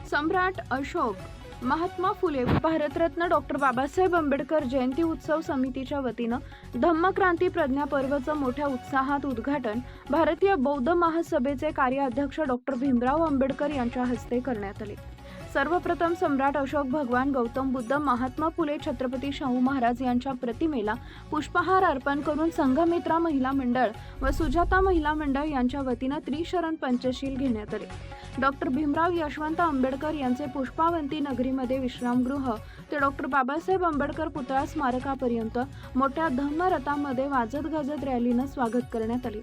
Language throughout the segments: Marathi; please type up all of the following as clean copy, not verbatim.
सम्राट अशोक महात्मा फुले भारतरत्न डॉक्टर बाबासाहेब आंबेडकर जयंती उत्सव समितीच्या वतीनं धम्मक्रांती प्रज्ञा पर्वचं मोठ्या उत्साहात उद्घाटन भारतीय बौद्ध महासभेचे कार्याध्यक्ष डॉक्टर भीमराव आंबेडकर यांच्या हस्ते करण्यात आले। सर्वप्रथम सम्राट अशोक भगवान गौतम बुद्ध महात्मा फुले छत्रपती शाहू महाराज यांच्या प्रतिमेला पुष्पहार अर्पण करून संघमित्रा महिला मंडळ व सुजाता महिला मंडळ यांच्या वतीनं त्रिशरण पंचशील घेण्यात आले। डॉक्टर भीमराव यशवंत आंबेडकर यांचे पुष्पावंती नगरीमध्ये विश्रामगृह ते डॉक्टर बाबासाहेब आंबेडकर पुतळा स्मारकापर्यंत मोठ्या धम्मरथामध्ये वाजत गाजत रॅलीनं स्वागत करण्यात आले।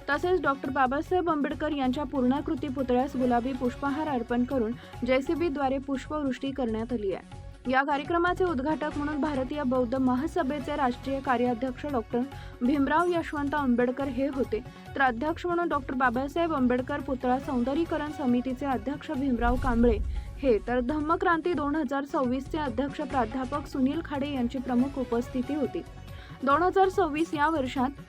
तसेच डॉक्टर बाबासाहेब आंबेडकर यांच्या पूर्णाकृती पुतळ्यास गुलाबी पुष्पहार अर्पण करून जेसीबीद्वारे पुष्पवृष्टी करण्यात आली आहे। या कार्यक्रमाचे उद्घाटक म्हणून भारतीय बौद्ध महासभेचे राष्ट्रीय कार्याध्यक्ष डॉक्टर भीमराव यशवंत आंबेडकर हे होते, तर अध्यक्ष म्हणून डॉक्टर बाबासाहेब आंबेडकर पुतळा सौंदर्यीकरण समितीचे अध्यक्ष भीमराव कांबळे हे, तर धम्मक्रांती 2026 चे अध्यक्ष प्राध्यापक सुनील खाडे यांची प्रमुख उपस्थिती होती। 2026 या वर्षात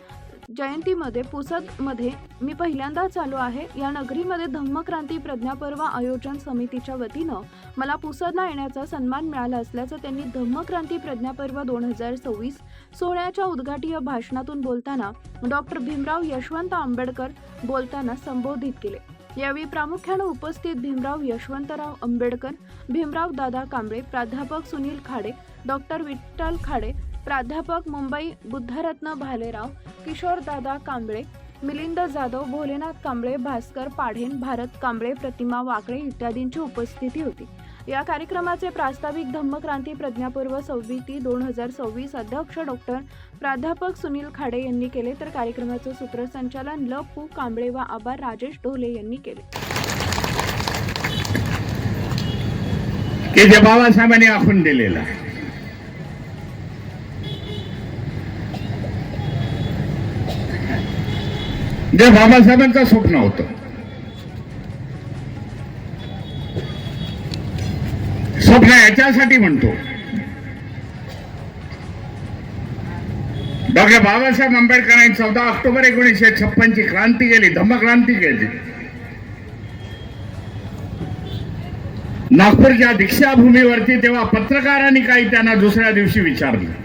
जयंतीमध्ये पुसदमध्ये मी पहिल्यांदाच आलो आहे। या नगरीमध्ये धम्मक्रांती प्रज्ञापर्व आयोजन समितीच्या वतीनं मला पुसदला येण्याचा सन्मान मिळाला असल्याचं त्यांनी धम्मक्रांती प्रज्ञापर्व 2026 सोहळ्याच्या उद्घाटनीय भाषणातून बोलताना डॉक्टर भीमराव यशवंत आंबेडकर बोलताना संबोधित केले। यावेळी प्रामुख्याने उपस्थित भीमराव यशवंतराव आंबेडकर, भीमराव दादा कांबळे, प्राध्यापक सुनील खाडे, डॉक्टर विठ्ठल खाडे, प्राध्यापक मुंबई बुद्धरत्न भालेराव, किशोर दादा कांबळे, मिलिंद जाधव, भोलेनाथ कांबळे, भास्कर पाढेन, भारत कांबळे, प्रतिमा वाकळे इत्यादींची उपस्थिती होती। या कार्यक्रमाचे प्रास्ताविक धम्मक्रांती प्रज्ञापर्व समिती 2026 अध्यक्ष डॉक्टर प्राध्यापक सुनील खाडे यांनी केले, तर कार्यक्रमाचे सूत्रसंचालन ल.पु. कांबळे व आभार राजेश ढोले यांनी केले। की जे बाबासाहेबांनी आखून दिलेला आहे, जे बाबासाहेबांचं स्वप्न होतं, स्वप्न याच्यासाठी म्हणतो डॉक्टर बाबासाहेब आंबेडकरांनी 14 ऑक्टोबर 1956 ची क्रांती केली, धम्मक्रांती केली। नागपूरच्या दीक्षाभूमीवरती तेव्हा पत्रकारांनी काही त्यांना दुसऱ्या दिवशी विचारलं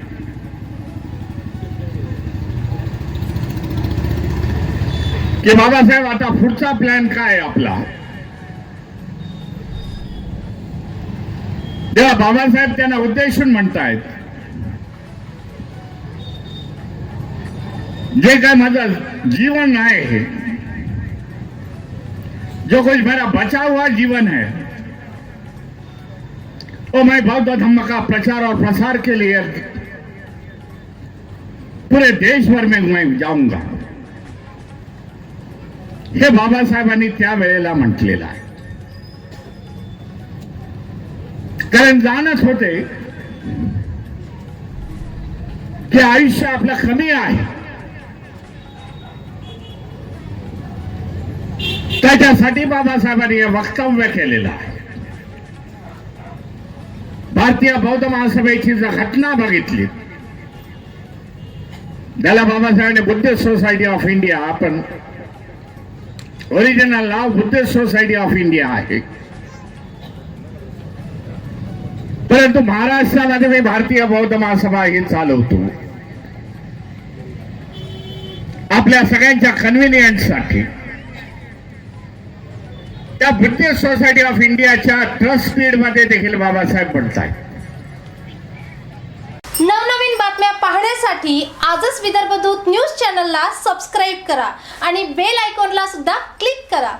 की बाबासाहेब आता पुढचा प्लॅन काय आहे आपला? तेव्हा बाबासाहेब त्यांना उद्देशून म्हणतायत, जे काय माझं जीवन आहे, जो कुछ मेरा बचा हुआ जीवन है, वो मैं बौद्ध धम्म का प्रचार और प्रसार के लिए पूरे देश भर में मैं जाऊंगा, हे बाबासाहेबांनी त्या वेळेला म्हटलेलं आहे। कारण जाणच होते की आयुष्य आपलं कमी आहे, त्याच्यासाठी बाबासाहेबांनी हे वक्तव्य केलेलं आहे। भारतीय बौद्ध महासभेची जर घटना बघितली, त्याला बाबासाहेबांनी बुद्धिस्ट सोसायटी ऑफ इंडिया, आपण original now Buddhist society of India आहे, परंतु महाराष्ट्रामध्ये मी भारतीय बौद्ध महासभा ही चालवतो आपल्या सगळ्यांच्या कन्व्हिनियन्ससाठी। त्या बुद्धिस्ट सोसायटी ऑफ इंडियाच्या ट्रस्ट फीड मध्ये देखील बाबासाहेब म्हणतात। नवनवीन बातम्या पाहण्यासाठी आजच विदर्भ दूत न्यूज चॅनलला सबस्क्राईब करा आणि बेल आयकॉनला सुद्धा क्लिक करा।